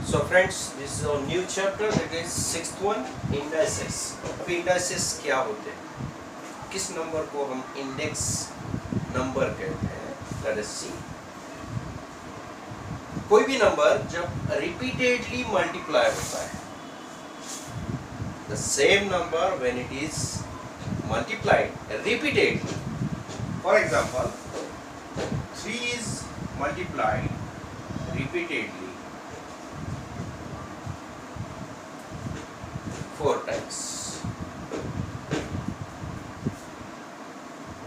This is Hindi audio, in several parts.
So friends, this is our new chapter, that is sixth one, indices. अब indices क्या होते हैं, किस नंबर को हम इंडेक्स नंबर कहते हैं? Let us see. कोई भी नंबर जब रिपीटेडली मल्टीप्लाई होता है, the same number when it is multiplied repeatedly. For example, 3 is multiplied repeatedly 4 times.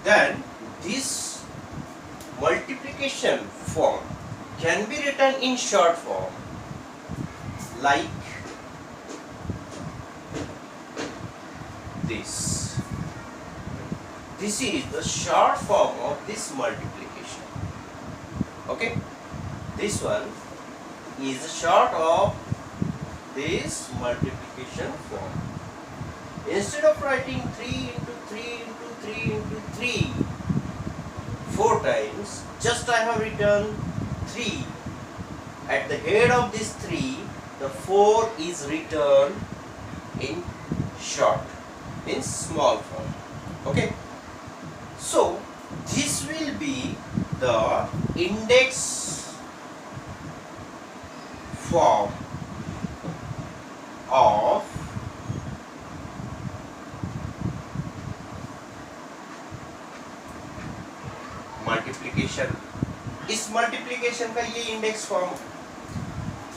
Then this multiplication form can be written in short form like this. This is the short form of this multiplication. Okay, this one is the short of this multiplication form. Instead of writing 3 into 3 into 3 into 3 4 times, just I have written 3. At the head of this 3, the 4 is written in short, in small form. Okay, so this will be the index form of multiplication. इस मल्टीप्लिकेशन का ये इंडेक्स फॉर्म.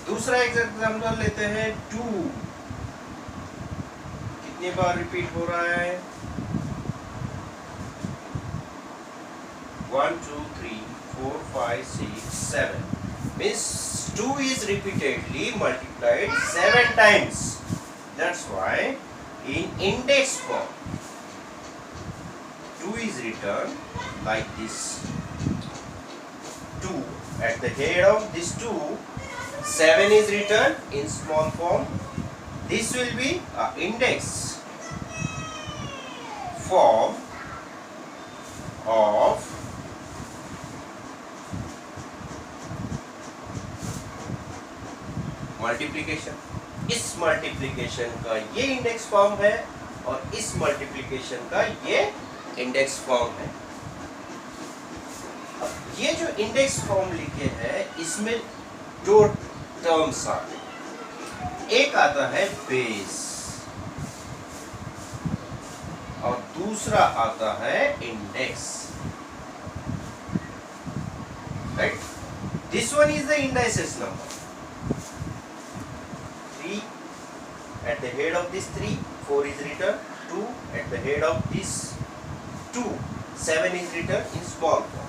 दूसरा एग्जांपल लेते हैं 2. कितने बार रिपीट हो रहा है? 1 2 3 4 5 6 7 means 2 is repeatedly multiplied 7 times. That's why in index form 2 is written like this. 2 at the head of this 2, 7 is written in small form. This will be an index form of multiplication. इस मल्टीप्लिकेशन का ये इंडेक्स फॉर्म है और इस मल्टीप्लिकेशन का ये इंडेक्स फॉर्म है. अब ये जो इंडेक्स फॉर्म लिखे हैं, इसमें दो टर्म्स आते हैं. एक आता है बेस और दूसरा आता है index. Right, this one is the indices number. 3 at the head of this 3, 4 is written. 2 at the head of this 2, 7 is written in small form.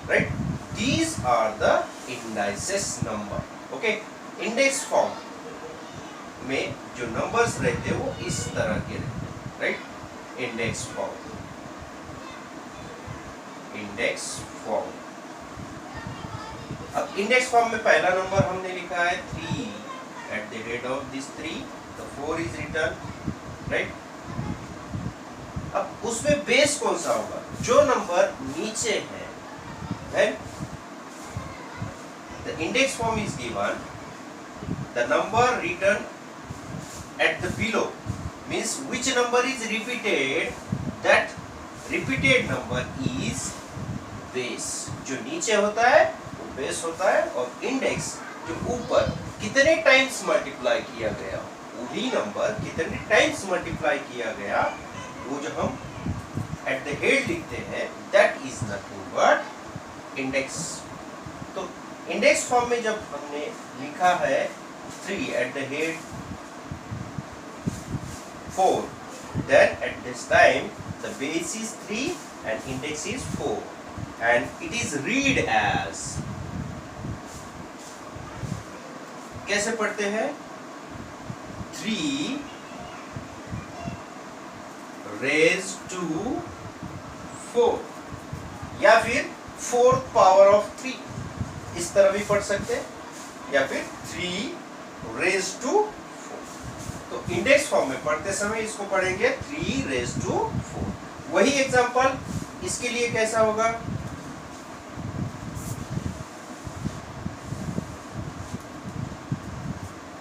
Right, these are the indices number. Okay, index form में जो numbers रहते हैं वो इस तरह के रहते हैं. Right, index form. Index form. अब index form में पहला नंबर हमने लिखा है 3. At the head of this 3, the 4 is written. Right, अब उसमें बेस कौन सा होगा? जो नंबर नीचे है. Then the index form is given. The number written at the below means which number is repeated. That repeated number is base. जो नीचे होता है वो बेस होता है, और इंडेक्स जो ऊपर कितने टाइम्स मल्टीप्लाई किया गया, वही नंबर कितने टाइम्स मल्टीप्लाई किया गया, वो जो हम एट द हेड लिखते हैं, that is nothing but index. तो इंडेक्स फॉर्म में जब हमने लिखा है 3 at the head 4, then at this time the base is 3 and index is 4, and it is read as, कैसे पढ़ते हैं? 3 raised to 4, या फिर 4th power of 3, इस तरह भी पढ़ सकते हैं, या फिर 3 raised to 4. तो इंडेक्स फॉर्म में पढ़ते समय इसको पढ़ेंगे 3 raised to 4. वही एग्जांपल इसके लिए कैसा होगा?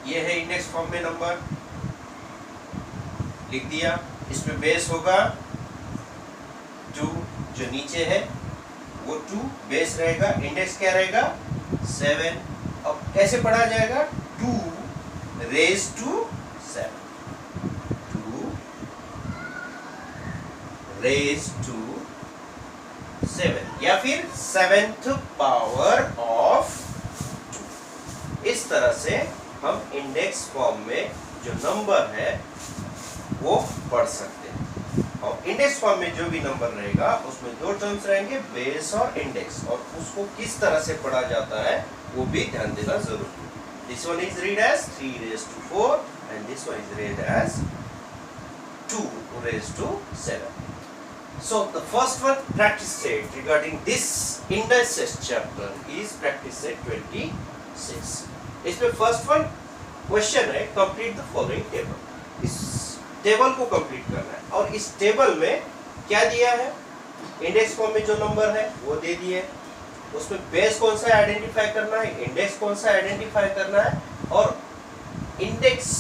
ये है इंडेक्स फॉर्म में नंबर, लिख दिया। इसमें बेस होगा 2, जो नीचे है वो 2 बेस रहेगा, इंडेक्स क्या रहेगा 7। अब कैसे पढ़ा जाएगा, 2 रेज टू 7, 2 रेज टू 7 या फिर 7th पावर ऑफ 2। इस तरह से हम इंडेक्स फॉर्म में जो नंबर है वो पढ़ सकते हैं। और इंडेक्स फॉर्म में जो भी नंबर रहेगा उसमें 2 टर्म्स रहेंगे, बेस और इंडेक्स, और उसको किस तरह से पढ़ा जाता है वो भी ध्यान देना जरूरी है। This one is read as 3 raise to 4 and this one is read as 2 raise to 7. So the first one practice set regarding this indices chapter is practice set 26. इसमें फर्स्ट वन क्वेश्चन है, कंप्लीट द फॉलोइंग टेबल। इस टेबल को कंप्लीट करना है और इस टेबल में क्या दिया है, इंडेक्स फॉर्म में जो नंबर है वो दे दिए, उसमें बेस कौन सा आइडेंटिफाई करना है, इंडेक्स कौन सा आइडेंटिफाई करना है, और इंडेक्स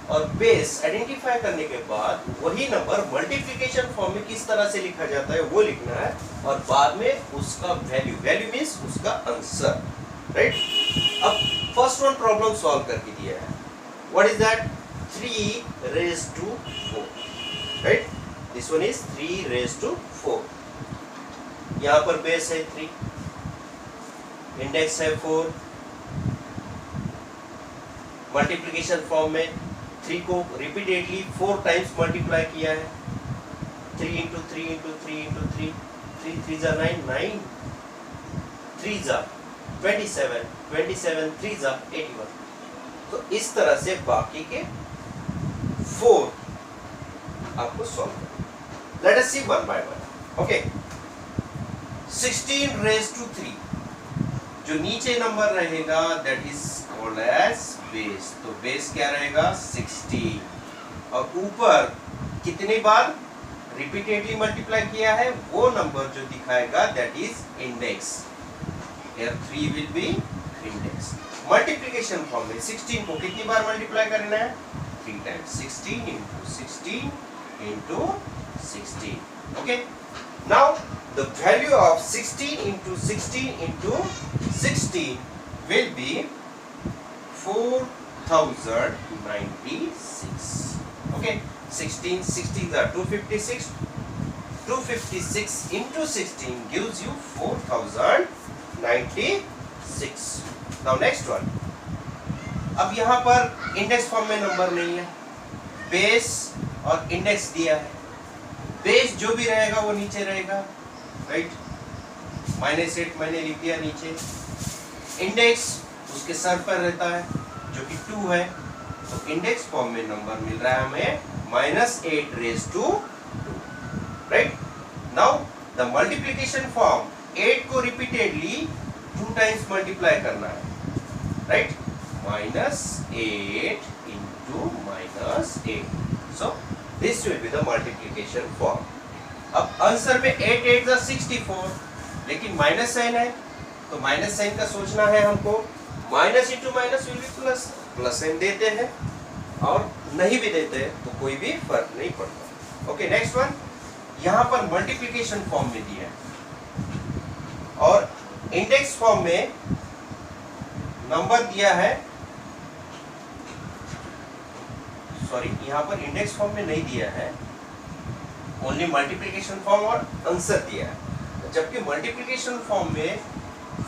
और बेस आइडेंटिफाई करने के बाद वही नंबर मल्टीप्लिकेशन फॉर्म में किस तरह से लिखा जाता है वो लिखना है, और बाद में उसका वैल्यू, वैल्यू मींस उसका आंसर, राइट। अब फर्स्ट वन प्रॉब्लम सॉल्व करके दिया है, what is that, 3 raise to 4, right. This one is 3 raise to 4। यहां पर बेस है 3, इंडेक्स है 4, मल्टीप्लिकेशन फॉर्म में 3 को रिपीटेडली 4 टाइम्स मल्टीप्लाई किया है, 3 इंटू 3 इंटू 3 इंटू 3, 3 3 जा 9, 9 3 जा 27, 27 3 जा 81। तो इस तरह से बाकी के 4 आपको सॉल्व करना। Let us see one by one. Okay, 16 raise to 3, जो नीचे नंबर रहेगा that is called as base. तो बेस क्या रहेगा 16, और ऊपर कितनी बार रिपीटेडली मल्टीप्लाई किया है वो नंबर जो दिखाएगा that is index. Here 3 will be index. Multiplication form में 16 को कितनी बार मल्टीप्लाई करना है, 3 times, 16 into 16 into 16. Okay, now the value of 16 into 16 into 16 will be 4096. Okay, 16 16s are 256. 256 into 16 gives you 4096. Now next one. अब यहाँ पर इंडेक्स फॉर्म में नंबर नहीं है, बेस और इंडेक्स दिया है। बेस जो भी रहेगा वो नीचे रहेगा, राइट, -8 मैंने लिख दिया नीचे। इंडेक्स उसके सर पर रहता है जो कि 2 है, तो इंडेक्स फॉर्म में नंबर मिल रहा है हमें -8 raise to 2, right. Now the multiplication form, 8 को रिपीटेडली 2 टाइम्स मल्टीप्लाई करना है, right, -8 into -8. So this will be the multiplication form. अब आंसर में 8 8 जा 64, लेकिन माइनस साइन है तो माइनस साइन का सोचना है हमको। Minus into minus will be plus, plus sign देते हैं और नहीं भी देते हैं तो कोई भी फर्क नहीं पड़ता। Okay, next one. यहाँ पर मल्टीप्लिकेशन फॉर्म में दिया है और इंडेक्स फॉर्म में नंबर दिया है, सॉरी यहाँ पर इंडेक्स फॉर्म में नहीं दिया है, ओनली मल्टीप्लिकेशन फॉर्म और आंसर दिया है। जबकि मल्टीप्लिकेशन फॉर्म में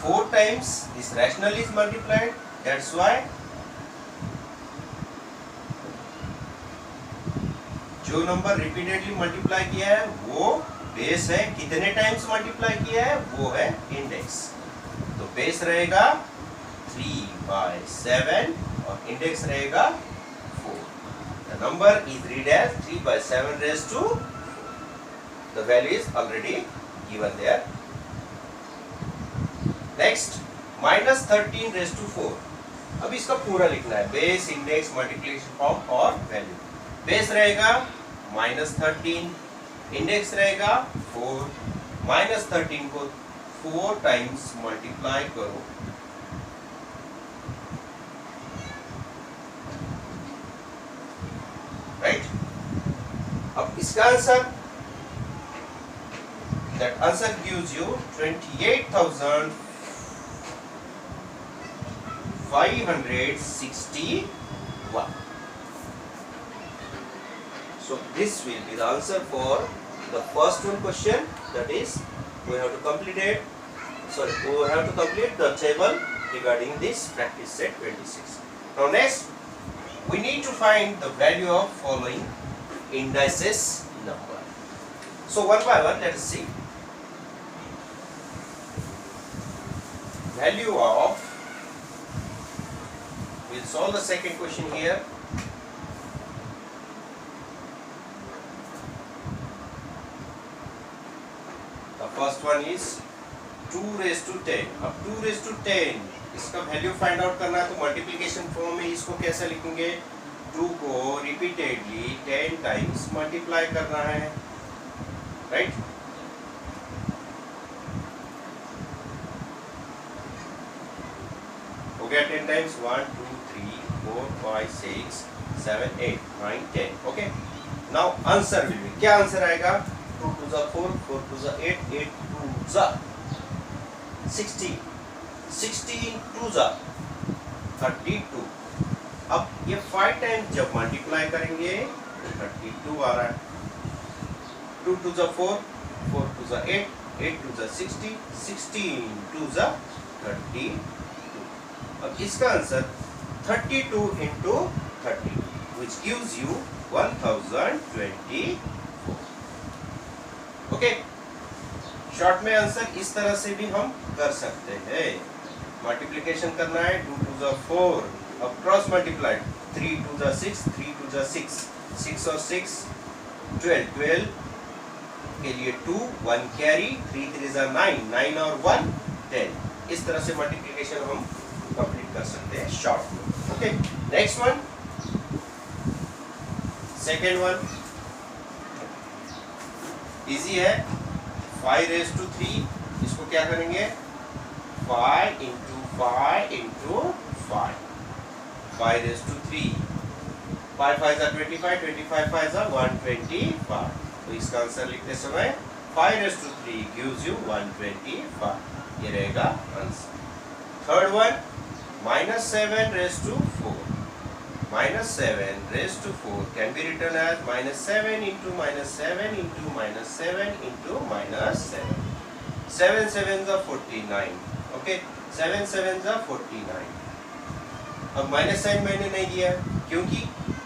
4 times this rational is multiplied, that's why जो नंबर रिपीटेडली मल्टीप्लाई किया है वो बेस है, कितने टाइम्स मल्टीप्लाई किया है वो है इंडेक्स। तो बेस रहेगा 3/7 और इंडेक्स रहेगा 4. The number is read as 3/7 raised to 4. The value is already given there. Next, -13 raised to 4. अब इसका पूरा लिखना है, बेस, इंडेक्स, मल्टीप्लिकेशन फॉर्म और वैल्यू। बेस रहेगा -13, इंडेक्स रहेगा 4, -13 को 4 टाइम्स मल्टीप्लाई करो इसका answer, that answer gives you 28,561. So this will be the answer for the first one question, that is we have to complete the table regarding this practice set 26. Now next we need to find the value of following indices number. So one by one let us see. Value of, we'll solve the second question here. The first one is 2 raised to 10. अब 2 raised to 10 इसका वैल्यू फाइंड आउट करना है, तो मल्टीप्लिकेशन फॉर्म में इसको कैसे लिखेंगे? 2 को रिपीटेडली 10 टाइम्स मल्टीप्लाई करना है, राइट? हो गया 10 times 1 2 3 4 5 6 7 8 9 10. Okay, now answer will be, क्या आंसर आएगा? 2 to the 4, 4 to the 8, 8 to the 16, 16 to the 32. अब ये 5 टाइम्स जब मल्टीप्लाई करेंगे 32 आ रहा है. 2 to the 4, 4 to the 8, 8 to the 60, 16 to the 32. अब इसका answer 32 into 30, which gives you 1024. Okay, short में आंसर इस तरह से भी हम कर सकते हैं. मल्टीप्लिकेशन करना है 2 to the 4, अब cross multiply 3 to the 6, 3 to the 6, 6 और 6 12, 12 के लिए 2, 1 कैरी, 3 3 is 9, 9 और 1 10. इस तरह से मल्टीप्लिकेशन हम कंप्लीट कर सकते हैं शॉर्ट में. Okay, next one, second one easy है. 5 raised to 3, इसको क्या करेंगे? 5 into 5 into 5. 5 raised to 3, 5 5 are 25, 25 5 are 125. तो इसका आंसर लिखते समय 5 raised to 3 gives you 125. ये रहेगा answer. Third one, -7 raised to 4. -7 raised to 4 can be written as -7 into -7 into -7 into -7. 7 7s are 49. Okay, 7 7s are 49. अब माइनस साइन मैंने नहीं दिया क्योंकि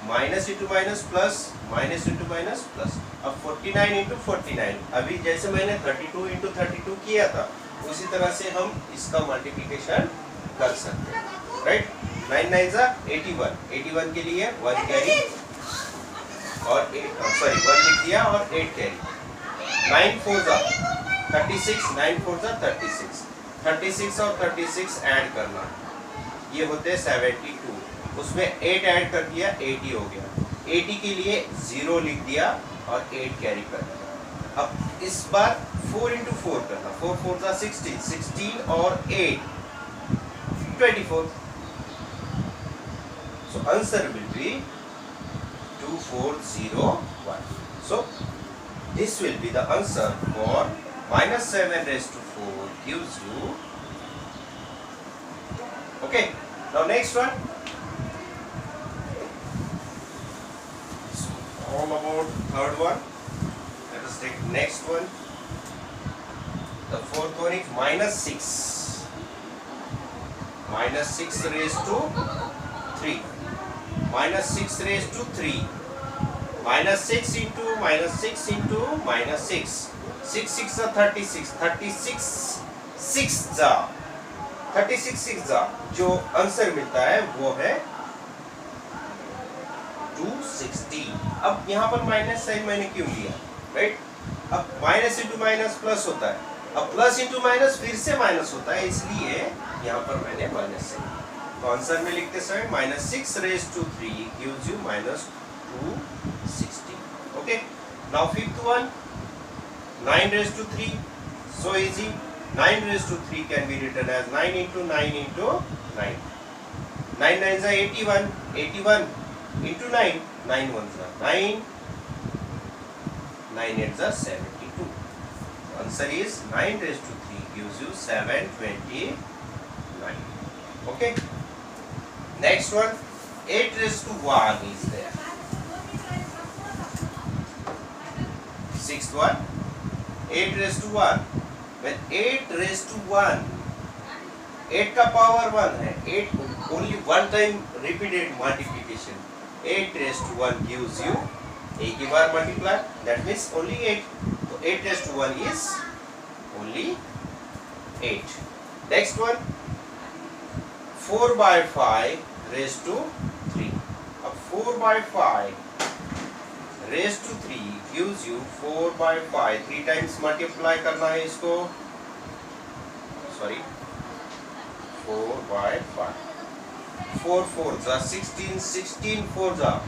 minus into minus plus, minus into minus plus. अब 49 इंटू 49, अभी जैसे मैंने 32 इंटू 32 किया था उसी तरह से हम इसका मल्टीप्लिकेशन कर सकते हैं, राइट? 9 9 81, 81 के लिए 1 कैरी और 1 लिख दिया और 8 कैरी. 9 4 36, 9 4 36, 36 और 36 ऐड करना, ये होते हैं 72. उसमें 8 ऐड कर दिया, 80 हो गया. 80 के लिए 0 लिख दिया और 8 कैरी कर दिया. अब इस बार 4 into 4 करना, 4 4 16, 16 और 8 24. So answer will be 2401. So this will be the answer for -7 raised to 4 gives you. Okay, now next one. So all about third one. Let us take next one. The fourth one is -6. -6 raised to 3. -6 raised to 3. -6 into -6 into -6. 6 6 are 36. 36 6 जा 36 6 जा जो आंसर मिलता है वो है 260. अब यहाँ पर माइनस साइन मैंने क्यों लिया, राइट? अब माइनस इंटू माइनस प्लस होता है, अब प्लस इंटू माइनस फिर से माइनस होता है, इसलिए यहाँ पर मैंने माइनस साइन. तो आंसर में लिखते समय -6 raised to 3 gives you -260. Okay, now fifth one, 9 raised to 3. So easy. 9 raised to 3 can be written as 9 into 9 into 9. 9 9s are 81. 81 into 9. 9 1s are 9. 9 8 is 72. Answer is 9 raised to 3 gives you 729. Okay. Next one, 8 raised to 1 is there. Sixth one, 8 raised to 1. When 8 raised to 1, 8 का power 1 है. 8 only one time repeated multiplication. 8 raised to 1 gives you, एक ही बार multiply, that means only 8. So 8 raised to 1 is only 8. Next one, 4 by 5 raised to 3. अब 4 by 5 raised to 3 gives you 4 by 5. 3 times multiply करना है इसको. Sorry. 4 by 5. 4 4s are 16. 16 4s are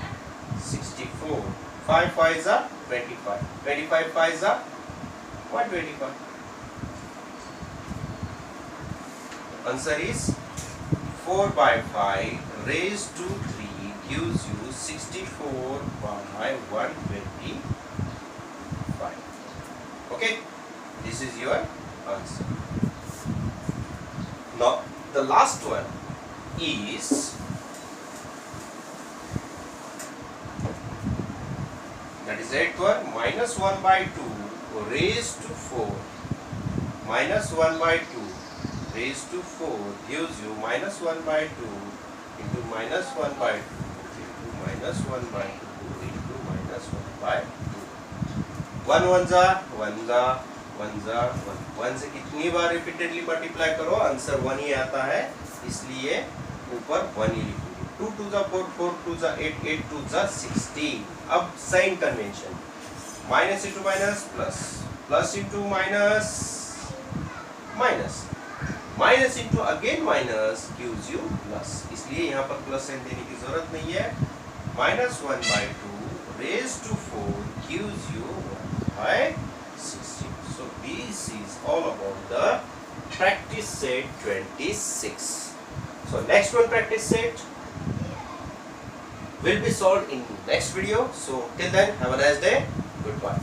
64. 5 5s are 25. 25 5s are 125. Answer is 4 by 5 raised to 3 gives you 64 by 125. Okay, this is your answer. Now the last one is that is 8th one, minus 1 by 2 raised to 4. Minus 1 by 2 raised to 4 gives you minus 1 by 2 into minus 1 by 2 into minus 1 by 2 into minus 1 by 2. 1 1 जा 1 जा 1 जा 1. 1 से कितनी बार रिपीटेडली मल्टीप्लाई करो आंसर 1 ही आता है, इसलिए ऊपर 1 ही लिखोगे. 2 2 जा 4 4 2 जा 8 8 2 जा 16. अब sign convention, minus into minus plus, plus into minus minus, minus into again minus gives you plus, इसलिए यहाँ पर प्लस साइन देने की जरूरत नहीं है. Minus 1 by 2 raised to 4 gives you 1 by 16. So this is all about the practice set 26. So next one practice set will be solved in next video. So till then, have a nice day. Goodbye.